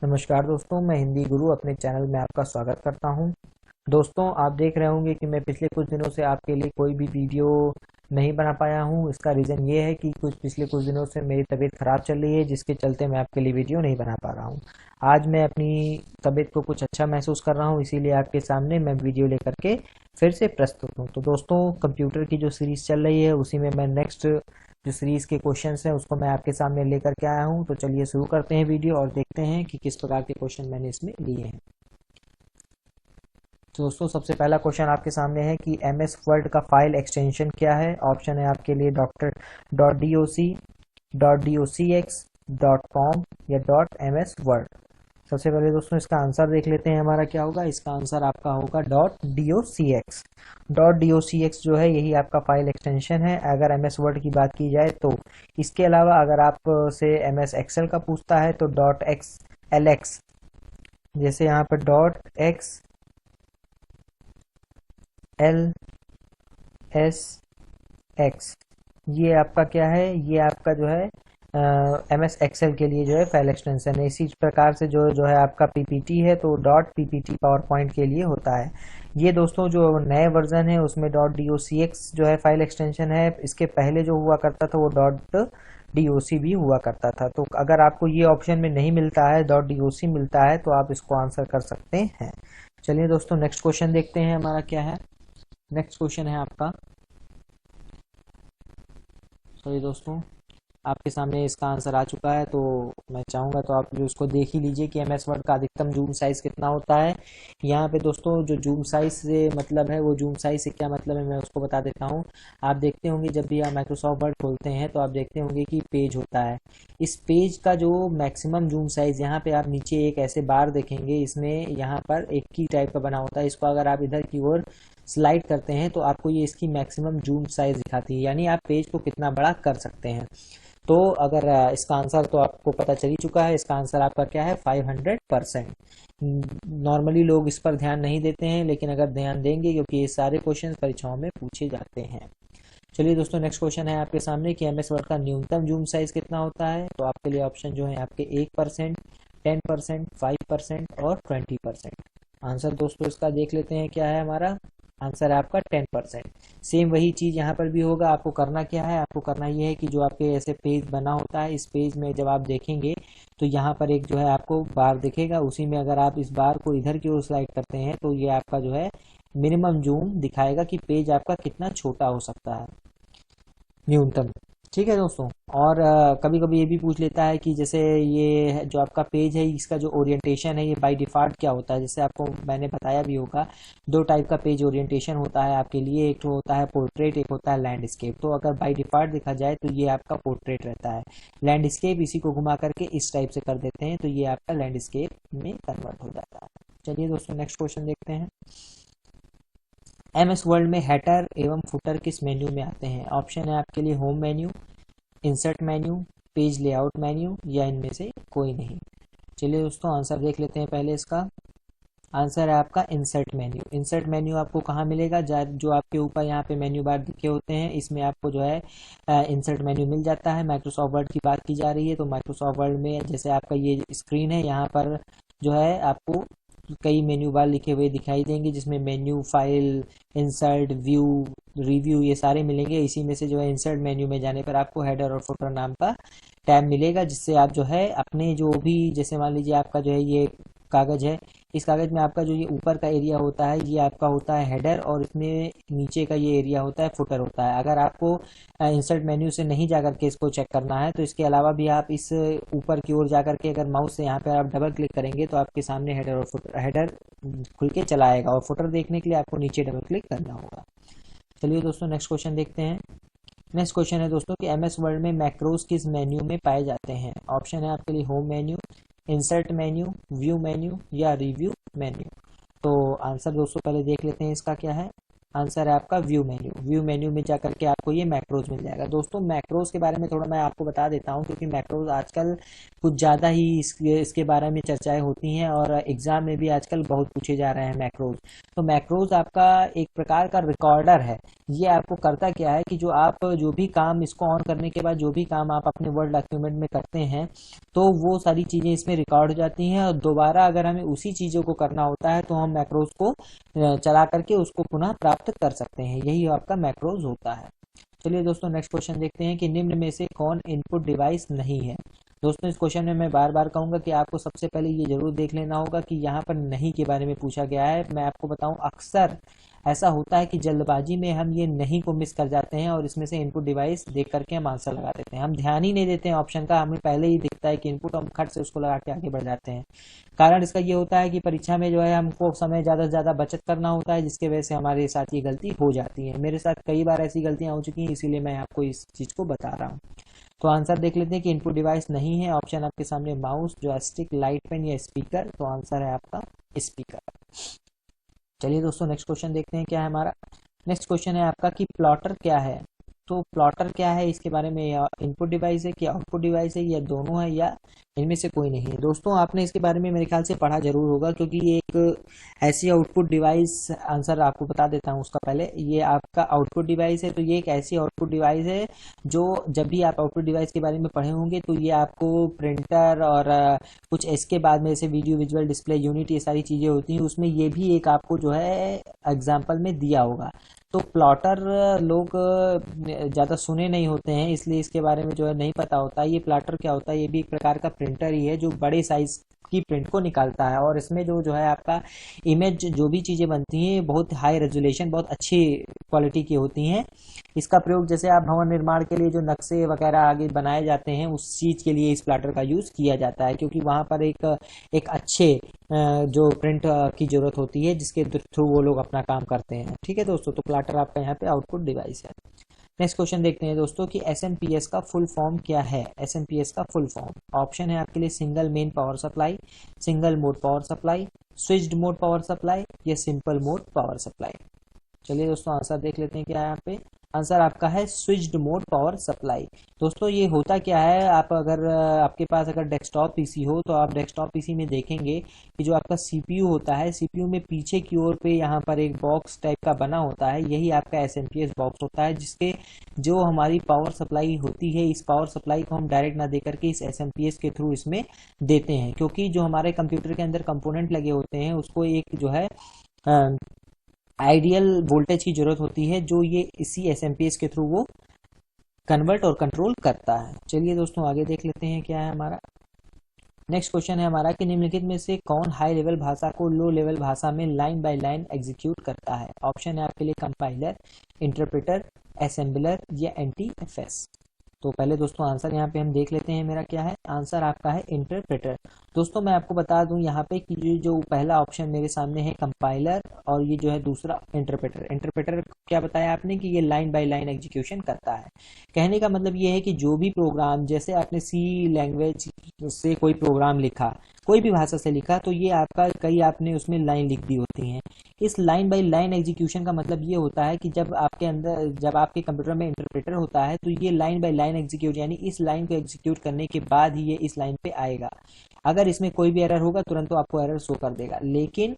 नमस्कार दोस्तों, मैं हिंदी गुरु अपने चैनल में आपका स्वागत करता हूं। दोस्तों, आप देख रहे होंगे कि मैं पिछले कुछ दिनों से आपके लिए कोई भी वीडियो नहीं बना पाया हूं। इसका रीज़न ये है कि पिछले कुछ दिनों से मेरी तबीयत ख़राब चल रही है, जिसके चलते मैं आपके लिए वीडियो नहीं बना पा रहा हूं। आज मैं अपनी तबीयत को कुछ अच्छा महसूस कर रहा हूं, इसीलिए आपके सामने मैं वीडियो लेकर के फिर से प्रस्तुत हूँ। तो दोस्तों, कंप्यूटर की जो सीरीज़ चल रही है उसी में मैं नेक्स्ट जो सीरीज़ के क्वेश्चंस हैं उसको मैं आपके सामने लेकर के आया हूँ। तो चलिए शुरू करते हैं वीडियो और देखते हैं कि किस प्रकार के क्वेश्चन मैंने इसमें लिए हैं। तो दोस्तों, सबसे पहला क्वेश्चन आपके सामने है कि एम एस वर्ड का फाइल एक्सटेंशन क्या है। ऑप्शन है आपके लिए डॉक्टर .doc, .docx, .com या .ms-word। सबसे पहले दोस्तों इसका आंसर देख लेते हैं हमारा क्या होगा। इसका आंसर आपका होगा .docx। .docx जो है यही आपका फाइल एक्सटेंशन है। अगर एम एस वर्ड की बात की जाए तो इसके अलावा अगर आप से एम एस एक्सेल का पूछता है तो .xlx, जैसे यहाँ पर .xlsx, ये आपका क्या है, ये आपका जो है एम एस एक्सेल के लिए जो है फाइल एक्सटेंशन है। इसी प्रकार से जो है आपका पीपीटी है तो .ppt पावर पॉइंट के लिए होता है। ये दोस्तों जो नए वर्जन है उसमें .docx जो है फाइल एक्सटेंशन है। इसके पहले जो हुआ करता था वो .doc भी हुआ करता था। तो अगर आपको ये ऑप्शन में नहीं मिलता है, .doc मिलता है, तो आप इसको आंसर कर सकते हैं। चलिए दोस्तों, नेक्स्ट क्वेश्चन देखते हैं हमारा क्या है। नेक्स्ट क्वेश्चन है आपका, सॉरी दोस्तों, आपके सामने इसका आंसर आ चुका है। तो मैं चाहूँगा तो आप भी उसको देख ही लीजिए कि एम एस वर्ड का अधिकतम जूम साइज़ कितना होता है। यहाँ पे दोस्तों जो जूम साइज़ से मतलब है, वो जूम साइज़ से क्या मतलब है मैं उसको बता देता हूँ। आप देखते होंगे जब भी आप माइक्रोसॉफ्ट वर्ड खोलते हैं तो आप देखते होंगे कि पेज होता है। इस पेज का जो मैक्सिमम जूम साइज़, यहाँ पे आप नीचे एक ऐसे बार देखेंगे, इसमें यहाँ पर एक की टाइप का बना होता है। इसको अगर आप इधर की ओर स्लाइड करते हैं तो आपको ये इसकी मैक्सिमम जूम साइज़ दिखाती है, यानी आप पेज को कितना बड़ा कर सकते हैं। तो अगर इसका आंसर तो आपको पता चल ही चुका है। इसका आंसर आपका क्या है, 500%। नॉर्मली लोग इस पर ध्यान नहीं देते हैं, लेकिन अगर ध्यान देंगे, क्योंकि ये सारे क्वेश्चन परीक्षाओं में पूछे जाते हैं। चलिए दोस्तों, नेक्स्ट क्वेश्चन है आपके सामने कि एम एस वर्ड का न्यूनतम जूम साइज कितना होता है। तो आपके लिए ऑप्शन जो है आपके 1%, 10%, 5% और 20%। आंसर दोस्तों इसका देख लेते हैं क्या है हमारा। आंसर है आपका 10%। सेम वही चीज़ यहाँ पर भी होगा। आपको करना क्या है, आपको करना ये है कि जो आपके ऐसे पेज बना होता है, इस पेज में जब आप देखेंगे तो यहाँ पर एक जो है आपको बार दिखेगा। उसी में अगर आप इस बार को इधर की ओर स्लाइड करते हैं तो ये आपका जो है मिनिमम जूम दिखाएगा कि पेज आपका कितना छोटा हो सकता है, न्यूनतम। ठीक है दोस्तों। और कभी कभी ये भी पूछ लेता है कि जैसे ये जो आपका पेज है इसका जो ओरिएंटेशन है ये बाय डिफ़ॉल्ट क्या होता है। जैसे आपको मैंने बताया भी होगा, दो टाइप का पेज ओरिएंटेशन होता है आपके लिए। एक तो होता है पोर्ट्रेट, एक होता है लैंडस्केप। तो अगर बाय डिफ़ॉल्ट देखा जाए तो ये आपका पोर्ट्रेट रहता है। लैंडस्केप इसी को घुमा करके इस टाइप से कर देते हैं तो ये आपका लैंडस्केप में कन्वर्ट हो जाता है। चलिए दोस्तों, नेक्स्ट क्वेश्चन देखते हैं। एम एस वर्ल्ड में हेडर एवं फुटर किस मेन्यू में आते हैं। ऑप्शन है आपके लिए home menu, insert menu, page layout menu या इनमें से कोई नहीं। चलिए दोस्तों, आंसर देख लेते हैं पहले इसका। आंसर है आपका इंसर्ट मेन्यू। इंसर्ट मेन्यू आपको कहाँ मिलेगा, जो आपके ऊपर यहाँ पे मेन्यू बार दिखे होते हैं, इसमें आपको जो है इंसर्ट मेन्यू मिल जाता है। माइक्रोसॉफ्ट वर्ड की बात की जा रही है तो माइक्रोसॉफ्ट वर्ड में जैसे आपका ये स्क्रीन है, यहाँ पर जो है आपको कई मेन्यू बार लिखे हुए दिखाई देंगे, जिसमें menu, file, insert, view, review ये सारे मिलेंगे। इसी में से जो है इंसर्ट मेन्यू में जाने पर आपको हेडर और फुटर नाम का टैब मिलेगा, जिससे आप जो है अपने जो भी, जैसे मान लीजिए आपका जो है ये कागज़ है, इस कागज़ में आपका जो ये ऊपर का एरिया होता है ये आपका होता है हेडर, और इसमें नीचे का ये एरिया होता है फुटर होता है। अगर आपको इंसर्ट मेन्यू से नहीं जाकर के इसको चेक करना है तो इसके अलावा भी आप इस ऊपर की ओर जाकर के अगर माउस से यहाँ पे आप डबल क्लिक करेंगे तो आपके सामने हेडर और फुटर, हेडर खुल के चला आएगा, और फुटर देखने के लिए आपको नीचे डबल क्लिक करना होगा। चलिए दोस्तों, नेक्स्ट क्वेश्चन देखते हैं। नेक्स्ट क्वेश्चन है दोस्तों कि एमएस वर्ड में मैक्रोज किस मेन्यू में पाए जाते हैं। ऑप्शन है आपके लिए home menu, insert menu, view menu या रिव्यू मेन्यू। तो आंसर दोस्तों पहले देख लेते हैं इसका क्या है। आंसर है आपका व्यू मेन्यू। व्यू मेन्यू में जाकर के आपको ये मैक्रोज मिल जाएगा। दोस्तों, मैक्रोज के बारे में थोड़ा मैं आपको बता देता हूँ, क्योंकि मैक्रोज आजकल कुछ ज़्यादा ही इसके बारे में चर्चाएं होती हैं और एग्जाम में भी आजकल बहुत पूछे जा रहे हैं मैक्रोज। तो मैक्रोज आपका एक प्रकार का रिकॉर्डर है। ये आपको करता क्या है कि जो भी काम इसको ऑन करने के बाद जो भी काम आप अपने वर्ड डॉक्यूमेंट में करते हैं तो वो सारी चीज़ें इसमें रिकॉर्ड हो जाती हैं, और दोबारा अगर हमें उसी चीज़ों को करना होता है तो हम मैक्रोज को चला करके उसको पुनः प्राप्त कर सकते हैं। यही आपका मैक्रोज होता है। चलिए दोस्तों नेक्स्ट क्वेश्चन देखते हैं कि निम्न में से कौन इनपुट डिवाइस नहीं है। दोस्तों इस क्वेश्चन में मैं बार बार कहूंगा कि आपको सबसे पहले ये जरूर देख लेना होगा कि यहाँ पर नहीं के बारे में पूछा गया है। मैं आपको बताऊं, अक्सर ऐसा होता है कि जल्दबाजी में हम ये नहीं को मिस कर जाते हैं और इसमें से इनपुट डिवाइस देख करके हम आंसर लगा देते हैं। हम ध्यान ही नहीं देते हैं ऑप्शन का, हमें पहले ही दिखता है कि इनपुट, हम खट से उसको लगा के आगे बढ़ जाते हैं। कारण इसका ये होता है कि परीक्षा में जो है हमको समय ज़्यादा से ज़्यादा बचत करना होता है, जिसके वजह से हमारे साथ ये गलती हो जाती है। मेरे साथ कई बार ऐसी गलतियाँ हो चुकी हैं, इसीलिए मैं आपको इस चीज़ को बता रहा हूँ। तो आंसर देख लेते हैं कि इनपुट डिवाइस नहीं है। ऑप्शन आपके सामने माउस, जॉयस्टिक, लाइट पेन या स्पीकर। तो आंसर है आपका स्पीकर। चलिए दोस्तों नेक्स्ट क्वेश्चन देखते हैं क्या है हमारा। नेक्स्ट क्वेश्चन है आपका कि प्लॉटर क्या है। तो प्लॉटर क्या है, इसके बारे में, या इनपुट डिवाइस है, क्या आउटपुट डिवाइस है, या दोनों है, या इनमें से कोई नहीं है। दोस्तों आपने इसके बारे में मेरे ख्याल से पढ़ा जरूर होगा, क्योंकि ये एक ऐसी आउटपुट डिवाइस, आंसर आपको बता देता हूँ उसका पहले, ये आपका आउटपुट डिवाइस है। तो ये एक ऐसी आउटपुट डिवाइस है जो, जब भी आप आउटपुट डिवाइस के बारे में पढ़े होंगे तो ये आपको प्रिंटर और कुछ इसके बाद में जैसे वीडियो विजुअल डिस्प्ले यूनिट, ये सारी चीज़ें होती हैं, उसमें ये भी एक आपको जो है एग्जाम्पल में दिया होगा। तो प्लॉटर लोग ज़्यादा सुने नहीं होते हैं, इसलिए इसके बारे में जो है नहीं पता होता है। ये प्लॉटर क्या होता है, ये भी एक प्रकार का प्रिंटर ही है जो बड़े साइज की प्रिंट को निकालता है, और इसमें जो है आपका इमेज, जो भी चीज़ें बनती हैं बहुत हाई रेजोल्यूशन, बहुत अच्छी क्वालिटी की होती हैं। इसका प्रयोग जैसे आप भवन निर्माण के लिए जो नक्शे वगैरह आगे बनाए जाते हैं उस चीज़ के लिए इस प्लॉटर का यूज़ किया जाता है, क्योंकि वहाँ पर एक अच्छे जो प्रिंट की ज़रूरत होती है, जिसके थ्रू वो लोग अपना काम करते हैं। ठीक है दोस्तों, तो प्लॉटर आपका यहाँ पे आउटपुट डिवाइस है। नेक्स्ट क्वेश्चन देखते हैं दोस्तों कि एसएमपीएस का फुल फॉर्म क्या है। एसएमपीएस का फुल फॉर्म, ऑप्शन है आपके लिए single main power supply, single mode power supply, switched mode power supply, या सिंपल मोड पावर सप्लाई। चलिए दोस्तों आंसर देख लेते हैं क्या है यहाँ पे। आंसर आपका है स्विच्ड मोड पावर सप्लाई। दोस्तों ये होता क्या है, आप अगर आपके पास अगर डेस्कटॉप पीसी हो तो आप डेस्कटॉप पीसी में देखेंगे कि जो आपका सीपीयू होता है, सीपीयू में पीछे की ओर पे यहाँ पर एक बॉक्स टाइप का बना होता है, यही आपका एसएमपीएस बॉक्स होता है, जिसके जो हमारी पावर सप्लाई होती है, इस पावर सप्लाई को हम डायरेक्ट ना दे करके इस एसएमपीएस के थ्रू इसमें देते हैं, क्योंकि जो हमारे कंप्यूटर के अंदर कंपोनेंट लगे होते हैं उसको एक जो है आइडियल वोल्टेज की जरूरत होती है, जो ये इसी एसएमपीएस के थ्रू वो कन्वर्ट और कंट्रोल करता है। चलिए दोस्तों आगे देख लेते हैं क्या है हमारा। नेक्स्ट क्वेश्चन है हमारा कि निम्नलिखित में से कौन हाई लेवल भाषा को लो लेवल भाषा में लाइन बाय लाइन एग्जीक्यूट करता है। ऑप्शन है आपके लिए कंपाइलर, इंटरप्रेटर, असेंबलर, या एनटीएफएस। तो पहले दोस्तों आंसर यहाँ पे हम देख लेते हैं मेरा क्या है। आंसर आपका है इंटरप्रेटर। दोस्तों मैं आपको बता दूं यहाँ पे कि जो पहला ऑप्शन मेरे सामने है कंपाइलर, और ये जो है दूसरा इंटरप्रेटर। इंटरप्रेटर क्या बताया आपने कि ये लाइन बाय लाइन एग्जीक्यूशन करता है। कहने का मतलब ये है कि जो भी प्रोग्राम, जैसे आपने सी लैंग्वेज से कोई प्रोग्राम लिखा, कोई भी भाषा से लिखा, तो ये आपका कई आपने उसमें लाइन लिख दी होती हैं। इस लाइन बाय लाइन एग्जीक्यूशन का मतलब ये होता है कि जब आपके कंप्यूटर में इंटरप्रेटर होता है तो ये लाइन बाय लाइन एग्जीक्यूट, यानी इस लाइन को एग्जीक्यूट करने के बाद ही ये इस लाइन पे आएगा। अगर इसमें कोई भी एरर होगा तुरंत तो आपको एरर शो कर देगा। लेकिन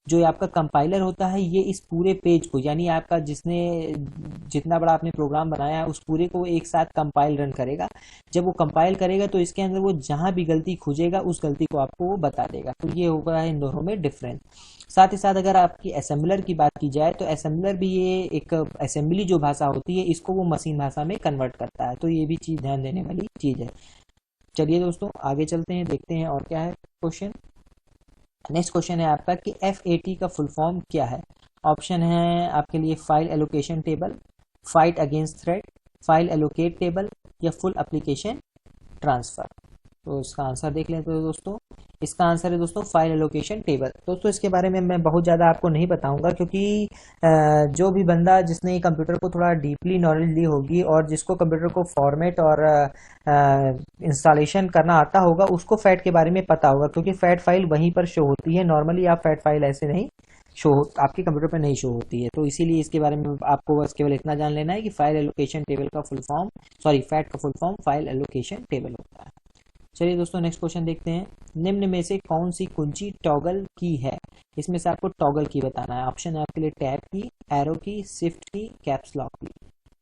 जो आपका कंपाइलर होता है, ये इस पूरे पेज को, यानी आपका जितना बड़ा आपने प्रोग्राम बनाया है उस पूरे को एक साथ कंपाइल रन करेगा। जब वो कंपाइल करेगा तो इसके अंदर वो जहां भी गलती खोजेगा उस गलती को आपको वो बता देगा। तो ये होगा इन दोनों में डिफरेंस। साथ ही साथ अगर आपकी असेंबलर की बात की जाए तो असेंबलर भी ये एक असेंबली जो भाषा होती है इसको वो मशीन भाषा में कन्वर्ट करता है। तो ये भी चीज़ ध्यान देने वाली चीज़ है। चलिए दोस्तों आगे चलते हैं, देखते हैं और क्या है क्वेश्चन। नेक्स्ट क्वेश्चन है आपका कि FAT का फुल फॉर्म क्या है। ऑप्शन है आपके लिए file allocation table, fight against threat, file allocate table, या फुल एप्लीकेशन ट्रांसफर। तो इसका आंसर देख लेते हैं दोस्तों। इसका आंसर है दोस्तों फाइल एलोकेशन टेबल। दोस्तों इसके बारे में मैं बहुत ज़्यादा आपको नहीं बताऊंगा, क्योंकि जो भी बंदा जिसने कंप्यूटर को थोड़ा डीपली नॉलेज ली होगी और जिसको कंप्यूटर को फॉर्मेट और इंस्टॉलेशन करना आता होगा उसको फैट के बारे में पता होगा, क्योंकि फैट फाइल वहीं पर शो होती है। नॉर्मली आप फैट फाइल ऐसे नहीं आपके कंप्यूटर पर नहीं शो होती है। तो इसीलिए इसके बारे में आपको बस केवल इतना जान लेना है कि फाइल एलोकेशन टेबल का फुल फॉर्म, फैट का full form file allocation table होता है। चलिए दोस्तों नेक्स्ट क्वेश्चन देखते हैं। निम्न में से कौन सी कुंजी टॉगल की है। इसमें से आपको टॉगल की बताना है। ऑप्शन है आपके लिए टैब की, एरो की, शिफ्ट की, कैप्स लॉक की।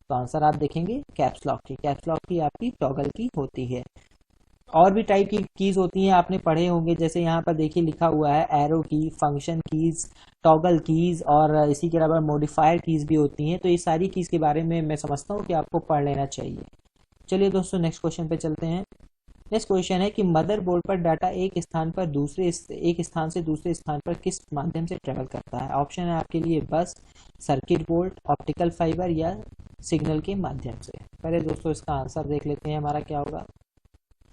तो आंसर आप देखेंगे कैप्स लॉक की। कैप्स लॉक की आपकी टॉगल की होती है। और भी टाइप की कीज होती हैं, आपने पढ़े होंगे, जैसे यहाँ पर देखिए लिखा हुआ है एरो की, फंक्शन कीज, टॉगल कीज और इसी के अलावा मॉडिफायर कीज भी होती हैं। तो ये सारी कीज के बारे में मैं समझता हूँ कि आपको पढ़ लेना चाहिए। चलिए दोस्तों नेक्स्ट क्वेश्चन पे चलते हैं। नेक्स्ट क्वेश्चन है कि मदरबोर्ड पर डाटा एक स्थान से दूसरे स्थान पर किस माध्यम से ट्रेवल करता है। ऑप्शन है आपके लिए बस, सर्किट बोर्ड, ऑप्टिकल फाइबर या सिग्नल के माध्यम से। पहले दोस्तों इसका आंसर देख लेते हैं हमारा क्या होगा।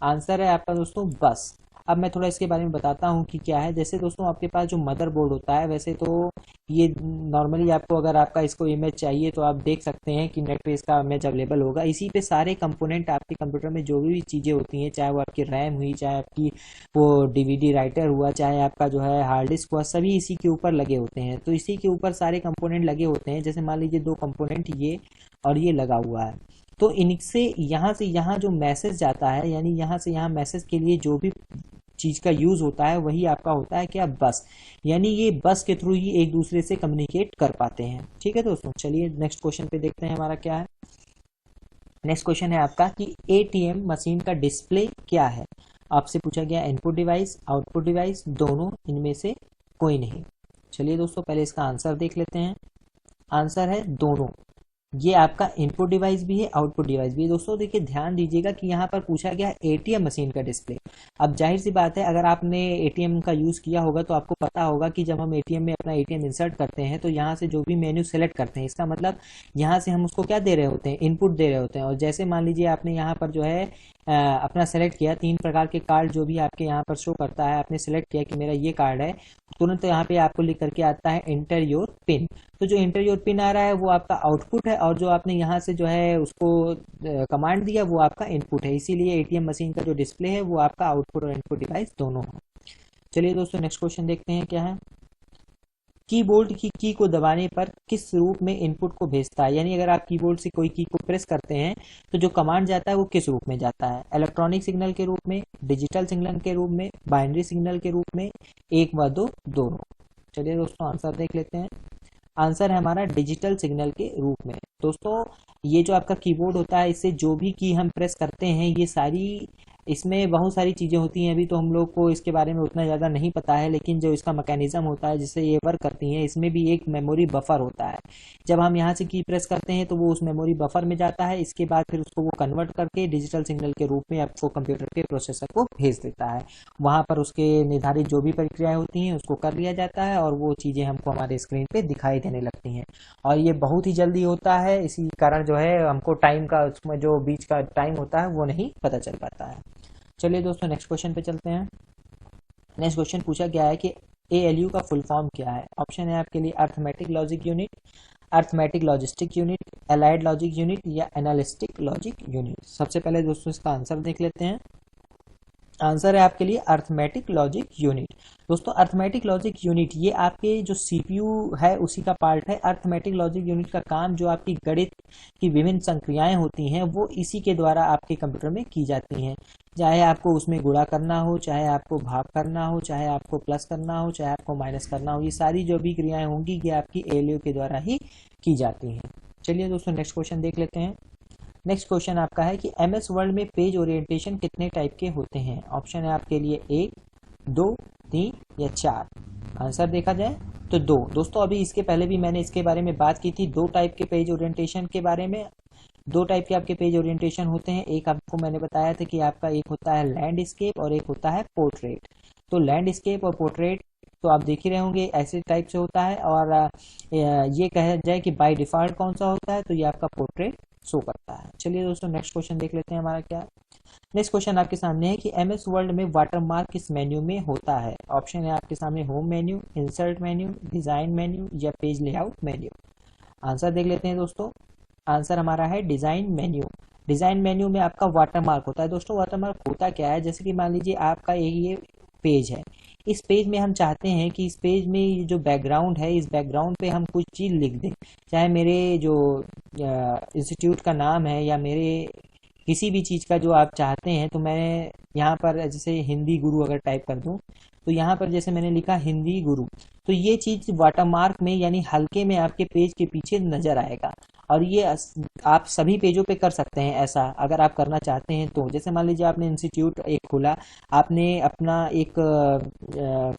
आंसर है आपका दोस्तों बस। अब मैं थोड़ा इसके बारे में बताता हूँ कि क्या है। जैसे दोस्तों आपके पास जो मदरबोर्ड होता है, वैसे तो ये नॉर्मली आपको अगर आपका इसको इमेज चाहिए तो आप देख सकते हैं कि नेट पे इसका इमेज अवेलेबल होगा। इसी पे सारे कंपोनेंट आपके कंप्यूटर में जो भी चीज़ें होती हैं, चाहे वो आपकी रैम हुई, चाहे आपकी वो डीवीडी राइटर हुआ, चाहे आपका जो है हार्ड डिस्क हुआ, सभी इसी के ऊपर लगे होते हैं। तो इसी के ऊपर सारे कंपोनेंट लगे होते हैं। जैसे मान लीजिए दो कंपोनेंट ये और ये लगा हुआ है, तो इनसे यहाँ जो मैसेज जाता है, यानी यहाँ से यहाँ मैसेज के लिए जो भी चीज का यूज होता है वही आपका होता है क्या, बस। यानी ये बस के थ्रू ही एक दूसरे से कम्युनिकेट कर पाते हैं। ठीक है दोस्तों, चलिए नेक्स्ट क्वेश्चन पे देखते हैं हमारा क्या है। नेक्स्ट क्वेश्चन है आपका कि एटीएम मशीन का डिस्प्ले क्या है। आपसे पूछा गया इनपुट डिवाइस, आउटपुट डिवाइस, दोनों, इनमें से कोई नहीं। चलिए दोस्तों पहले इसका आंसर देख लेते हैं। आंसर है दोनों। ये आपका इनपुट डिवाइस भी है, आउटपुट डिवाइस भी है। दोस्तों देखिए ध्यान दीजिएगा कि यहाँ पर पूछा गया एटीएम मशीन का डिस्प्ले। अब जाहिर सी बात है, अगर आपने एटीएम का यूज़ किया होगा तो आपको पता होगा कि जब हम एटीएम में अपना एटीएम इंसर्ट करते हैं तो यहाँ से जो भी मेन्यू सेलेक्ट करते हैं, इसका मतलब यहाँ से हम उसको क्या दे रहे होते हैं, इनपुट दे रहे होते हैं। और जैसे मान लीजिए आपने यहाँ पर जो है अपना सेलेक्ट किया, 3 प्रकार के कार्ड जो भी आपके यहाँ पर शो करता है, आपने सेलेक्ट किया कि मेरा ये कार्ड है, तुरंत यहाँ पे आपको लिख करके आता है एंटर योर पिन। तो जो एंटर योर पिन आ रहा है वो आपका आउटपुट है, और जो आपने यहाँ से जो है उसको कमांड दिया वो आपका इनपुट है। इसीलिए एटीएम मशीन का जो डिस्प्ले है वो आपका आउटपुट और इनपुट डिवाइस दोनों है। चलिए दोस्तों नेक्स्ट क्वेश्चन देखते हैं क्या है। कीबोर्ड की को दबाने पर किस रूप में इनपुट को भेजता है। यानी अगर आप कीबोर्ड से कोई की को प्रेस करते हैं तो जो कमांड जाता है वो किस रूप में जाता है। इलेक्ट्रॉनिक सिग्नल के रूप में, डिजिटल सिग्नल के रूप में, बाइनरी सिग्नल के रूप में, 1 व 2 दोनों। चलिए दोस्तों आंसर देख लेते हैं। आंसर है हमारा डिजिटल सिग्नल के रूप में। दोस्तों ये जो आपका कीबोर्ड होता है, इससे जो भी की हम प्रेस करते हैं, ये सारी, इसमें बहुत सारी चीज़ें होती हैं। अभी तो हम लोग को इसके बारे में उतना ज़्यादा नहीं पता है, लेकिन जो इसका मैकेनिज्म होता है जिससे ये वर्क करती हैं, इसमें भी एक मेमोरी बफर होता है। जब हम यहाँ से की प्रेस करते हैं तो वो उस मेमोरी बफर में जाता है। इसके बाद फिर उसको वो कन्वर्ट करके डिजिटल सिग्नल के रूप में आपको कंप्यूटर के प्रोसेसर को भेज देता है। वहाँ पर उसके निर्धारित जो भी प्रक्रियाएं होती हैं उसको कर लिया जाता है, और वो चीज़ें हमको हमारे स्क्रीन पे दिखाई देने लगती हैं। और ये बहुत ही जल्दी होता है, इसी कारण जो है हमको टाइम का, उसमें जो बीच का टाइम होता है वो नहीं पता चल पाता है। चलिए दोस्तों नेक्स्ट क्वेश्चन पे चलते हैं। नेक्स्ट क्वेश्चन पूछा गया है कि एएलयू का फुल फॉर्म क्या है। ऑप्शन है आपके लिए arithmetic logic unit, arithmetic logistic unit, allied logic unit या एनालिस्टिक लॉजिक यूनिट। सबसे पहले दोस्तों इसका आंसर देख लेते हैं। आंसर है आपके लिए अर्थमेटिक लॉजिक यूनिट। दोस्तों अर्थमेटिक लॉजिक यूनिट ये आपके जो सीपीयू है उसी का पार्ट है। अर्थमेटिक लॉजिक यूनिट का काम जो आपकी गणित की विभिन्न संक्रियाएं होती हैं वो इसी के द्वारा आपके कंप्यूटर में की जाती हैं। चाहे आपको उसमें गुणा करना हो, चाहे आपको भाग करना हो, चाहे आपको प्लस करना हो, चाहे आपको माइनस करना हो, ये सारी जो भी क्रियाएं होंगी ये आपकी एएलयू के द्वारा ही की जाती हैं। चलिए दोस्तों नेक्स्ट क्वेश्चन देख लेते हैं। नेक्स्ट क्वेश्चन आपका है कि एमएस वर्ड में पेज ओरिएंटेशन कितने टाइप के होते हैं। ऑप्शन है आपके लिए 1, 2, 3 या 4। आंसर देखा जाए तो 2। दोस्तों अभी इसके पहले भी मैंने इसके बारे में बात की थी, 2 टाइप के पेज ओरिएंटेशन के बारे में। 2 टाइप के आपके पेज ओरिएंटेशन होते हैं। एक आपको मैंने बताया था कि आपका एक होता है लैंडस्केप और एक होता है पोर्ट्रेट। तो लैंडस्केप और पोर्ट्रेट तो आप देख ही रहे होंगे ऐसे टाइप से होता है। और ये कहा जाए कि बाय डिफॉल्ट कौन सा होता है, तो ये आपका पोर्ट्रेट शो करता है। चलिए दोस्तों नेक्स्ट क्वेश्चन देख लेते हैं हमारा क्या। नेक्स्ट क्वेश्चन आपके सामने है कि एमएस वर्ल्ड में वाटरमार्क किस मेन्यू में होता है। ऑप्शन है आपके सामने home menu, insert menu, design menu या पेज लेआउट मेन्यू। आंसर देख लेते हैं दोस्तों। आंसर हमारा है डिजाइन मेन्यू। डिजाइन मेन्यू में आपका वाटरमार्क होता है। दोस्तों वाटरमार्क होता क्या है, जैसे कि मान लीजिए आपका ये पेज है, इस पेज में हम चाहते हैं कि इस पेज में जो बैकग्राउंड है, इस बैकग्राउंड पे हम कुछ चीज़ लिख दें, चाहे मेरे जो इंस्टीट्यूट का नाम है या मेरे किसी भी चीज़ का जो आप चाहते हैं, तो मैं यहाँ पर जैसे हिंदी गुरु अगर टाइप कर दूँ, तो यहाँ पर जैसे मैंने लिखा हिंदी गुरु, तो ये चीज़ वाटरमार्क में यानी हल्के में आपके पेज के पीछे नज़र आएगा। और ये आप सभी पेजों पे कर सकते हैं ऐसा, अगर आप करना चाहते हैं तो। जैसे मान लीजिए आपने इंस्टीट्यूट एक खोला, आपने अपना एक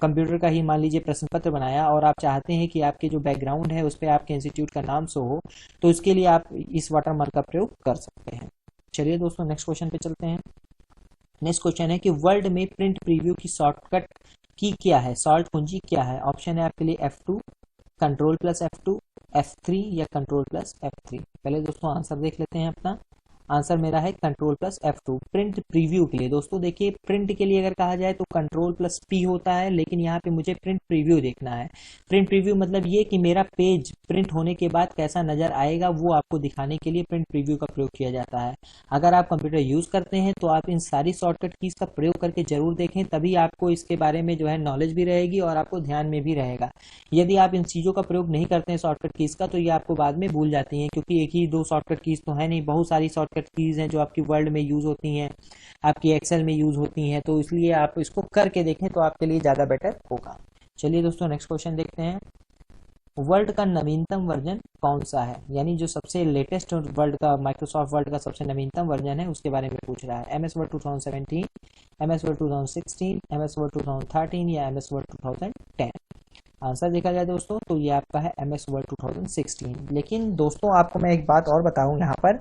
कंप्यूटर का ही मान लीजिए प्रश्न पत्र बनाया, और आप चाहते हैं कि आपके जो बैकग्राउंड है उस पर आपके इंस्टीट्यूट का नाम शो हो, तो इसके लिए आप इस वाटरमार्क का प्रयोग कर सकते हैं। चलिए दोस्तों नेक्स्ट क्वेश्चन पे चलते हैं। नेक्स्ट क्वेश्चन है कि वर्ल्ड में प्रिंट प्रीव्यू की शॉर्टकट की क्या है, शॉर्ट कुंजी क्या है। ऑप्शन है आपके लिए F2, control plus F2, F3 या कंट्रोल प्लस F3। पहले दोस्तों आंसर देख लेते हैं अपना। आंसर मेरा है control plus F2 print preview के लिए। दोस्तों देखिए, प्रिंट के लिए अगर कहा जाए तो कंट्रोल प्लस P होता है, लेकिन यहाँ पे मुझे प्रिंट प्रीव्यू देखना है। प्रिंट प्रीव्यू मतलब ये कि मेरा पेज प्रिंट होने के बाद कैसा नजर आएगा, वो आपको दिखाने के लिए प्रिंट प्रीव्यू का प्रयोग किया जाता है। अगर आप कंप्यूटर यूज करते हैं तो आप इन सारी शॉर्टकट कीज का प्रयोग करके जरूर देखें, तभी आपको इसके बारे में जो है नॉलेज भी रहेगी और आपको ध्यान में भी रहेगा। यदि आप इन चीज़ों का प्रयोग नहीं करते हैं शॉर्टकट कीज का, तो ये आपको बाद में भूल जाती हैं, क्योंकि एक ही दो शॉर्टकट कीज तो है नहीं, बहुत सारी शॉर्टकट कीज हैं जो आपकी वर्ड में यूज होती हैं, आपकी एक्सेल में यूज होती हैं। तो इसलिए आप इसको करके देखें तो आपके लिए ज़्यादा बेटर होगा। चलिए दोस्तों नेक्स्ट क्वेश्चन देखते हैं। वर्ड का नवीनतम वर्जन कौन सा है, यानी जो सबसे लेटेस्ट वर्ड का, माइक्रोसॉफ्ट वर्ड का सबसे नवीनतम वर्जन है उसके बारे में पूछ रहा है। MS word 2017, MS word 2016, MS word 2013 या MS वर्ड 2010। आंसर देखा जाए दोस्तों तो ये आपका है MS वर्ड 2016। लेकिन दोस्तों आपको मैं एक बात और बताऊं यहाँ पर,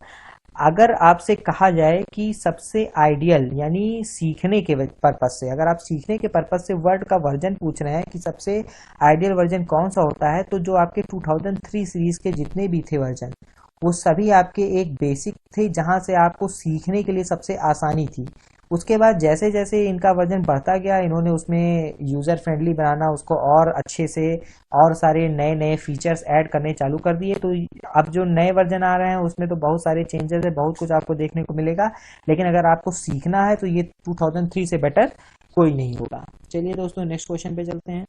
अगर आपसे कहा जाए कि सबसे आइडियल यानी सीखने के पर्पज से, अगर आप सीखने के पर्पज से वर्ड का वर्जन पूछ रहे हैं कि सबसे आइडियल वर्जन कौन सा होता है, तो जो आपके 2003 सीरीज के जितने भी थे वर्जन, वो सभी आपके एक बेसिक थे, जहां से आपको सीखने के लिए सबसे आसानी थी। उसके बाद जैसे जैसे इनका वर्जन बढ़ता गया, इन्होंने उसमें यूज़र फ्रेंडली बनाना, उसको और अच्छे से और सारे नए नए फीचर्स ऐड करने चालू कर दिए। तो अब जो नए वर्जन आ रहे हैं उसमें तो बहुत सारे चेंजेस है, बहुत कुछ आपको देखने को मिलेगा। लेकिन अगर आपको सीखना है तो ये 2003 से बेटर कोई नहीं होगा। चलिए दोस्तों नेक्स्ट क्वेश्चन पे चलते हैं।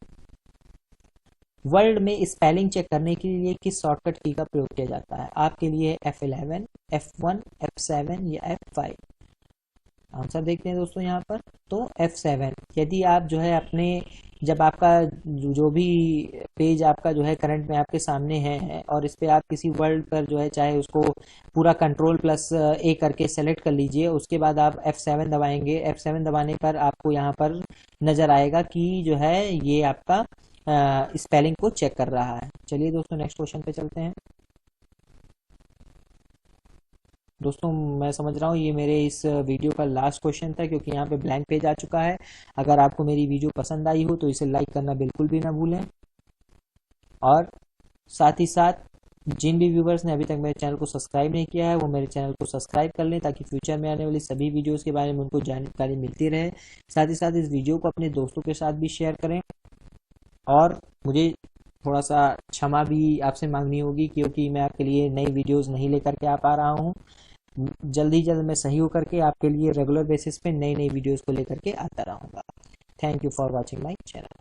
वर्ल्ड में स्पेलिंग चेक करने के लिए किस शॉर्टकट की का प्रयोग किया जाता है। आपके लिए F11, F1, F7 या F5। आंसर देखते हैं दोस्तों यहाँ पर, तो F7। यदि आप जो है अपने, जब आपका जो भी पेज आपका जो है करंट में आपके सामने है, और इस पे आप किसी वर्ड पर जो है चाहे उसको पूरा कंट्रोल प्लस A करके सेलेक्ट कर लीजिए, उसके बाद आप F7 दबाएंगे। F7 दबाने पर आपको यहाँ पर नज़र आएगा कि जो है ये आपका स्पेलिंग को चेक कर रहा है। चलिए दोस्तों नेक्स्ट क्वेश्चन पे चलते हैं। दोस्तों मैं समझ रहा हूँ ये मेरे इस वीडियो का लास्ट क्वेश्चन था, क्योंकि यहाँ पे ब्लैंक पेज आ चुका है। अगर आपको मेरी वीडियो पसंद आई हो तो इसे लाइक करना बिल्कुल भी ना भूलें, और साथ ही साथ जिन भी व्यूवर्स ने अभी तक मेरे चैनल को सब्सक्राइब नहीं किया है वो मेरे चैनल को सब्सक्राइब कर लें, ताकि फ्यूचर में आने वाली सभी वीडियोस के बारे में उनको जानकारी मिलती रहे। साथ ही साथ इस वीडियो को अपने दोस्तों के साथ भी शेयर करें, और मुझे थोड़ा सा क्षमा भी आपसे मांगनी होगी, क्योंकि मैं आपके लिए नई वीडियोस नहीं लेकर के आ पा रहा हूँ। जल्द ही जल्द मैं सही होकर के आपके लिए रेगुलर बेसिस पे नई नई वीडियोस को लेकर के आता रहूँगा। Thank you for watching my channel.